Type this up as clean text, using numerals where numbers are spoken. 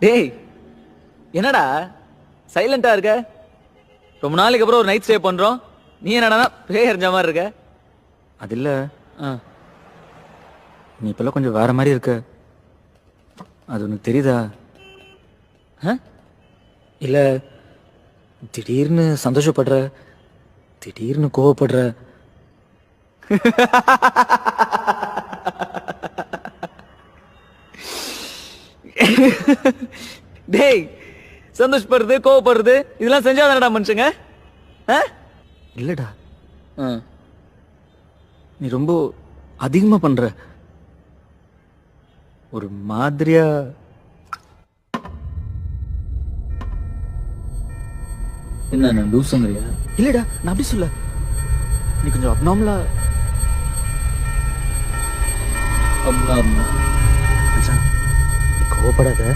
டேய் என்னடா சைலண்டா இருக்க? ரொம்ப நாளைக்கு அப்புறம் ஒரு நைட் ஸ்டே பண்றோம். நீ என்னடா பேய் அறிஞ்ச மாதிரி இருக்க? அது இல்ல, ஆ. நீ இப்பெல்லாம் கொஞ்சம் வேற மாதிரி இருக்க. அது உனக்கு தெரியுதா? ஆ? இல்ல, திடீர்னு சந்தோஷப்படுற, திடீர்னு கோவப்படுற. டேய் சந்தோஷப்படுறது கோவப்படுறது இதெல்லாம் செஞ்சாதானடா மனுஷங்க? ஆ? இல்லடா, ஆ. நீ ரொம்ப அதிகமா பண்ற. ஒரு மாதிரியா. என்ன லூசுங்கறியா? இல்லடா, நான் அப்படி சொல்ல. நீ கொஞ்சம் அப்நார்மலா. அப்நார்மல். மச்சான், நீ கோவப்படாத.